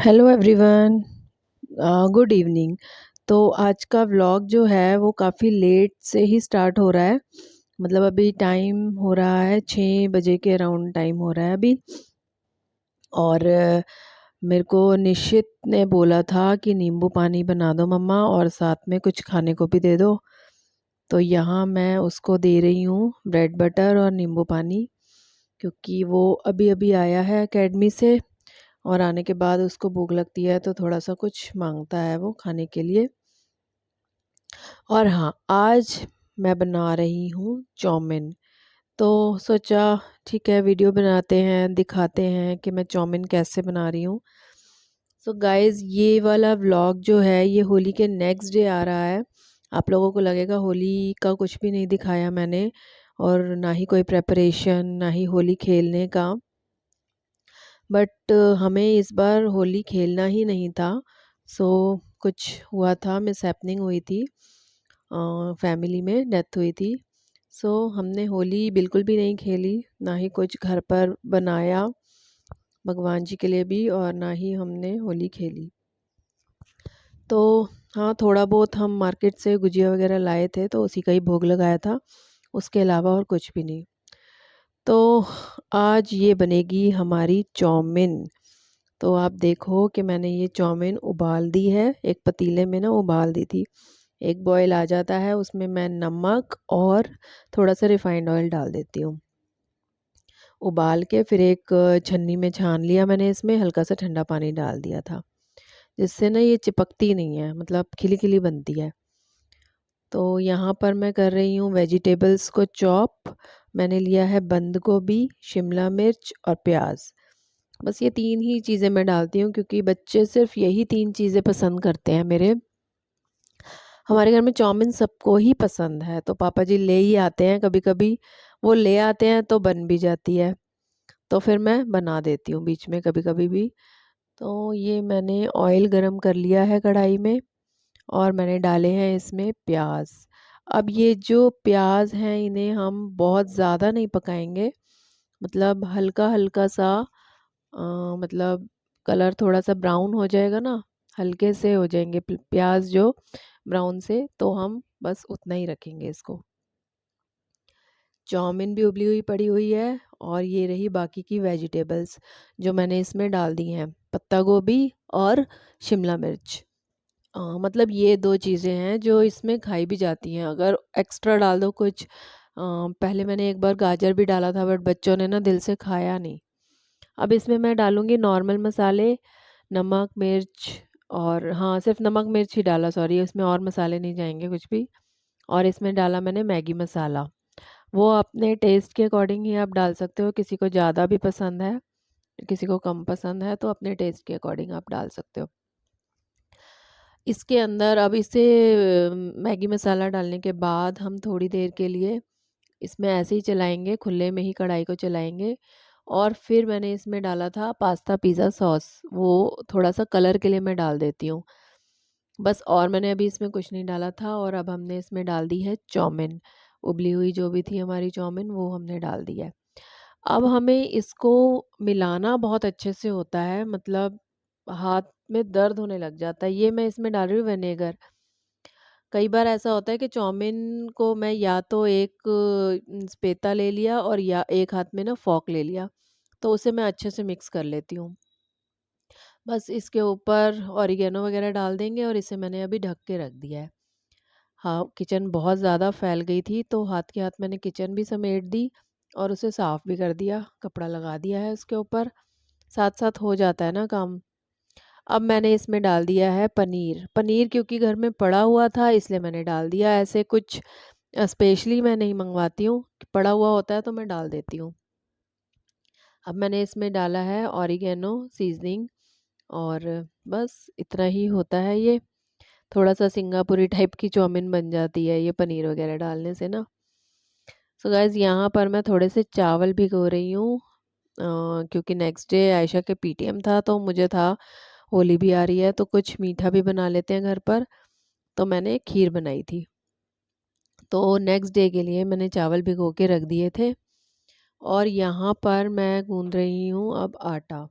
Hello everyone. Good evening. तो आज का व्लॉग जो है वो काफ़ी लेट से ही स्टार्ट हो रहा है। मतलब अभी टाइम हो रहा है 6 बजे के अराउंड टाइम हो रहा है अभी। और मेरे को निशित ने बोला था कि नींबू पानी बना दो मम्मा और साथ में कुछ खाने को भी दे दो। तो यहाँ मैं उसको दे रही हूँ ब्रेड बटर और नींबू पानी, क्योंकि वो अभी अभी आया है एकेडमी से। और आने के बाद उसको भूख लगती है तो थोड़ा सा कुछ मांगता है वो खाने के लिए। और हाँ, आज मैं बना रही हूँ चाउमीन। तो सोचा ठीक है, वीडियो बनाते हैं, दिखाते हैं कि मैं चाउमीन कैसे बना रही हूँ। सो गाइस, ये वाला व्लॉग जो है ये होली के नेक्स्ट डे आ रहा है। आप लोगों को लगेगा होली का कुछ भी नहीं दिखाया मैंने, और ना ही कोई प्रेपरेशन, ना ही होली खेलने का। बट हमें इस बार होली खेलना ही नहीं था। सो कुछ हुआ था, मिस हैपनिंग हुई थी, फैमिली में डेथ हुई थी। सो हमने होली बिल्कुल भी नहीं खेली, ना ही कुछ घर पर बनाया भगवान जी के लिए भी, और ना ही हमने होली खेली। तो हाँ, थोड़ा बहुत हम मार्केट से गुजिया वगैरह लाए थे तो उसी का ही भोग लगाया था, उसके अलावा और कुछ भी नहीं। तो आज ये बनेगी हमारी चाउमीन। तो आप देखो कि मैंने ये चाउमीन उबाल दी है, एक पतीले में ना उबाल दी थी। एक बॉयल आ जाता है उसमें मैं नमक और थोड़ा सा रिफाइंड ऑयल डाल देती हूँ। उबाल के फिर एक छन्नी में छान लिया मैंने, इसमें हल्का सा ठंडा पानी डाल दिया था, जिससे ना ये चिपकती नहीं है, मतलब खिली खिली बनती है। तो यहाँ पर मैं कर रही हूँ वेजिटेबल्स को चॉप। मैंने लिया है बंद गोभी, शिमला मिर्च और प्याज। बस ये तीन ही चीज़ें मैं डालती हूँ, क्योंकि बच्चे सिर्फ यही तीन चीज़ें पसंद करते हैं मेरे। हमारे घर में चाउमीन सबको ही पसंद है, तो पापा जी ले ही आते हैं कभी कभी। वो ले आते हैं तो बन भी जाती है, तो फिर मैं बना देती हूँ बीच में कभी कभी भी। तो ये मैंने ऑयल गरम कर लिया है कढ़ाई में, और मैंने डाले हैं इसमें प्याज। अब ये जो प्याज हैं इन्हें हम बहुत ज़्यादा नहीं पकाएंगे, मतलब हल्का हल्का सा, मतलब कलर थोड़ा सा ब्राउन हो जाएगा ना, हल्के से हो जाएंगे प्याज जो ब्राउन से, तो हम बस उतना ही रखेंगे इसको। चाउमीन भी उबली हुई पड़ी हुई है, और ये रही बाकी की वेजिटेबल्स जो मैंने इसमें डाल दी हैं, पत्ता गोभी और शिमला मिर्च। मतलब ये दो चीज़ें हैं जो इसमें खाई भी जाती हैं, अगर एक्स्ट्रा डाल दो कुछ। पहले मैंने एक बार गाजर भी डाला था, बट बच्चों ने ना दिल से खाया नहीं। अब इसमें मैं डालूंगी नॉर्मल मसाले, नमक मिर्च, और हाँ, सिर्फ नमक मिर्च ही डाला, सॉरी, इसमें और मसाले नहीं जाएंगे कुछ भी। और इसमें डाला मैंने मैगी मसाला। वो अपने टेस्ट के अकॉर्डिंग ही आप डाल सकते हो, किसी को ज़्यादा भी पसंद है, किसी को कम पसंद है, तो अपने टेस्ट के अकॉर्डिंग आप डाल सकते हो। इसके अंदर अब इसे मैगी मसाला डालने के बाद हम थोड़ी देर के लिए इसमें ऐसे ही चलाएंगे, खुले में ही कढ़ाई को चलाएंगे। और फिर मैंने इसमें डाला था पास्ता पिज़्ज़ा सॉस, वो थोड़ा सा कलर के लिए मैं डाल देती हूँ बस। और मैंने अभी इसमें कुछ नहीं डाला था, और अब हमने इसमें डाल दी है चाउमीन। उबली हुई जो भी थी हमारी चाउमीन, वो हमने डाल दी है। अब हमें इसको मिलाना बहुत अच्छे से होता है, मतलब हाथ में दर्द होने लग जाता है। ये मैं इसमें डाल रही हूँ विनेगर। कई बार ऐसा होता है कि चाउमीन को मैं या तो एक स्पेता ले लिया, और या एक हाथ में ना फॉक ले लिया, तो उसे मैं अच्छे से मिक्स कर लेती हूँ। बस इसके ऊपर ऑरिगेनो वगैरह डाल देंगे, और इसे मैंने अभी ढक के रख दिया है। हाँ, किचन बहुत ज़्यादा फैल गई थी, तो हाथ के हाथ मैंने किचन भी समेट दी और उसे साफ़ भी कर दिया, कपड़ा लगा दिया है उसके ऊपर। साथ साथ हो जाता है ना काम। अब मैंने इसमें डाल दिया है पनीर। पनीर क्योंकि घर में पड़ा हुआ था इसलिए मैंने डाल दिया, ऐसे कुछ स्पेशली मैं नहीं मंगवाती हूँ, पड़ा हुआ होता है तो मैं डाल देती हूँ। अब मैंने इसमें डाला है ऑरिगेनो सीजनिंग, और बस इतना ही होता है ये। थोड़ा सा सिंगापुरी टाइप की चाउमीन बन जाती है ये पनीर वगैरह डालने से ना। सो गाइज, यहाँ पर मैं थोड़े से चावल भिगो रही हूँ, क्योंकि नेक्स्ट डे आयशा के पीटीएम था, तो मुझे था होली भी आ रही है तो कुछ मीठा भी बना लेते हैं घर पर। तो मैंने खीर बनाई थी, तो नेक्स्ट डे के लिए मैंने चावल भिगो के रख दिए थे। और यहाँ पर मैं गूंद रही हूँ अब आटा।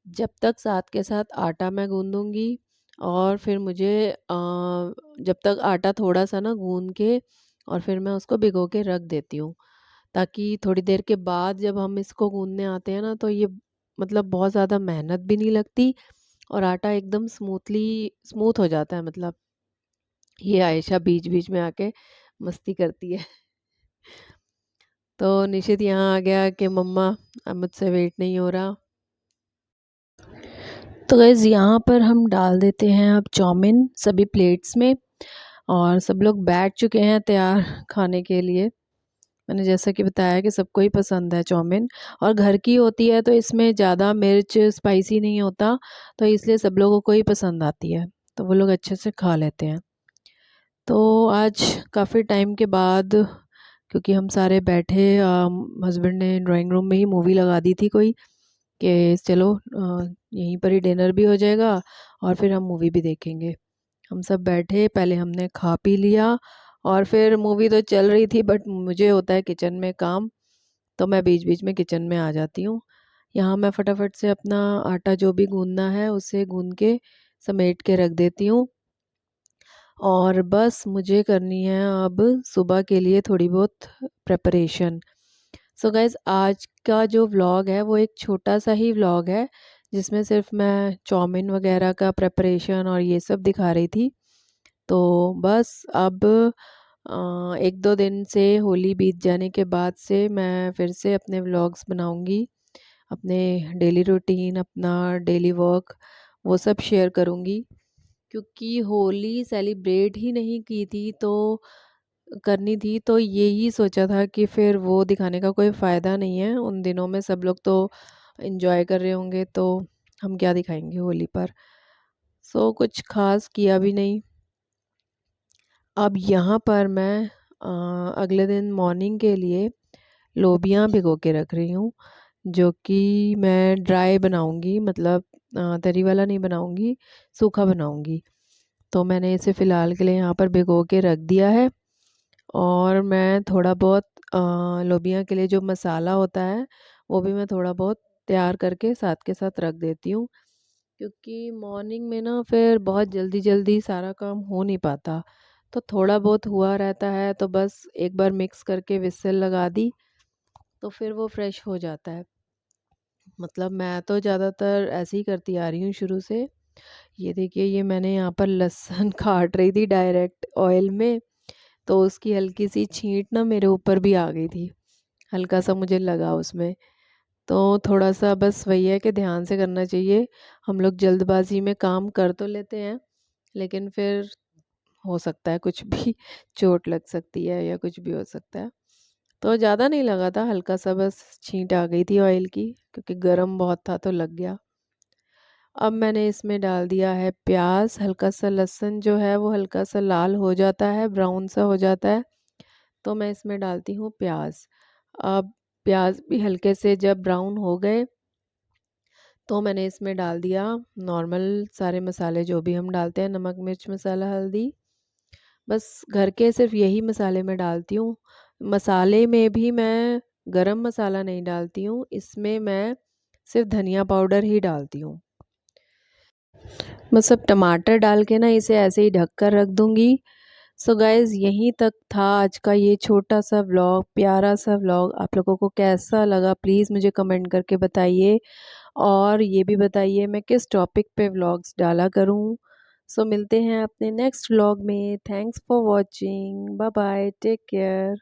जब तक साथ के साथ आटा मैं गूँदूँगी और फिर मुझे जब तक आटा थोड़ा-सा ना गूँद के और फिर मैं उसको भिगो के रख देती हूँ, ताकि थोड़ी देर के बाद जब हम इसको गूँदने आते हैं ना तो ये मतलब बहुत ज़्यादा मेहनत भी नहीं लगती और आटा एकदम स्मूथ हो जाता है मतलब। ये आयशा बीच-बीच में आके मस्ती करती है। तो निशित यहाँ आ गया कि मम्मा अब मुझसे वेट नहीं हो रहा। तो गाइज़ यहाँ पर हम डाल देते हैं अब चाउमीन सभी प्लेट्स में और सब लोग बैठ चुके हैं तैयार खाने के लिए। मैंने जैसा कि बताया कि सबको ही पसंद है चाउमीन और घर की होती है तो इसमें ज़्यादा मिर्च स्पाइसी नहीं होता, तो इसलिए सब लोगों को ही पसंद आती है, तो वो लोग अच्छे से खा लेते हैं। तो आज काफ़ी टाइम के बाद क्योंकि हम सारे बैठे हस्बैंड ने ड्राइंग रूम में ही मूवी लगा दी थी कोई कि चलो यहीं पर ही डिनर भी हो जाएगा और फिर हम मूवी भी देखेंगे। हम सब बैठे, पहले हमने खा पी लिया और फिर मूवी तो चल रही थी बट मुझे होता है किचन में काम, तो मैं बीच-बीच में किचन में आ जाती हूँ। यहाँ मैं फटाफट से अपना आटा जो भी गूँदना है उसे गूँद के समेट के रख देती हूँ और बस मुझे करनी है अब सुबह के लिए थोड़ी बहुत प्रिपरेशन। सो गाइज़ आज का जो व्लॉग है वो एक छोटा-सा ही व्लॉग है, जिसमें सिर्फ़ मैं चाउमीन वग़ैरह का प्रिपरेशन और ये सब दिखा रही थी। तो बस अब 1-2 दिन से होली बीत जाने के बाद से मैं फिर से अपने व्लॉग्स बनाऊँगी। अपने डेली रूटीन, अपना डेली वर्क वो सब शेयर करूँगी। क्योंकि होली सेलिब्रेट ही नहीं की थी तो करनी थी तो यही सोचा था कि फिर वो दिखाने का कोई फ़ायदा नहीं है। उन दिनों में सब लोग तो एन्जॉय कर रहे होंगे तो हम क्या दिखाएँगे होली पर। सो कुछ ख़ास किया भी नहीं। अब यहाँ पर मैं अगले दिन मॉर्निंग के लिए लोबियाँ भिगो के रख रही हूँ, जो कि मैं ड्राई बनाऊँगी मतलब तरी वाला नहीं बनाऊँगी, सूखा बनाऊँगी। तो मैंने इसे फ़िलहाल के लिए यहाँ पर भिगो के रख दिया है और मैं थोड़ा बहुत लोबिया के लिए जो मसाला होता है, वो भी मैं थोड़ा बहुत तैयार करके साथ के साथ रख देती हूँ। क्योंकि मॉर्निंग में ना फिर बहुत जल्दी-जल्दी सारा काम हो नहीं पाता। तो थोड़ा बहुत हुआ रहता है तो बस एक बार मिक्स करके व्हिसल लगा दी, तो फिर वो फ्रेश हो जाता है। मतलब मैं तो ज़्यादातर ऐसे ही करती आ रही हूँ शुरू से। ये देखिए ये मैंने यहाँ पर लहसुन काट रही थी डायरेक्ट ऑयल में, तो उसकी हल्की सी छींट ना मेरे ऊपर भी आ गई थी। हल्का सा मुझे लगा उसमें। तो थोड़ा-सा बस वही है कि ध्यान से करना चाहिए। हम लोग जल्दबाज़ी में काम कर तो लेते हैं, लेकिन फिर हो सकता है कुछ भी चोट लग सकती है या कुछ भी हो सकता है। तो ज़्यादा नहीं लगा था, हल्का-सा बस छींट आ गई थी ऑयल की क्योंकि गरम बहुत था तो लग गया। अब मैंने इसमें डाल दिया है प्याज़, हल्का-सा लहसुन जो है वो हल्का-सा लाल हो जाता है, ब्राउन सा हो जाता है, तो मैं इसमें डालती हूँ प्याज़। अब प्याज़ भी हल्के से जब ब्राउन हो गए, तो मैंने इसमें डाल दिया नॉर्मल सारे मसाले जो भी हम डालते हैं, नमक, मिर्च, मसाला, हल्दी। बस घर के सिर्फ़ यही मसाले मैं डालती हूँ। मसाले में भी मैं गरम मसाला नहीं डालती हूँ, इसमें मैं सिर्फ़ धनिया पाउडर ही डालती हूँ। बस अब टमाटर डाल के ना इसे ऐसे ही ढक कर रख दूँगी। सो गाइज़ यहीं तक था आज का ये छोटा-सा व्लॉग, प्यारा-सा व्लॉग। आप लोगों को कैसा लगा प्लीज़ मुझे कमेंट करके बताइए और ये भी बताइए मैं किस टॉपिक पे व्लॉग्स डाला करूँ। सो मिलते हैं अपने नेक्स्ट व्लॉग में। Thanks for watching. Bye bye, take care.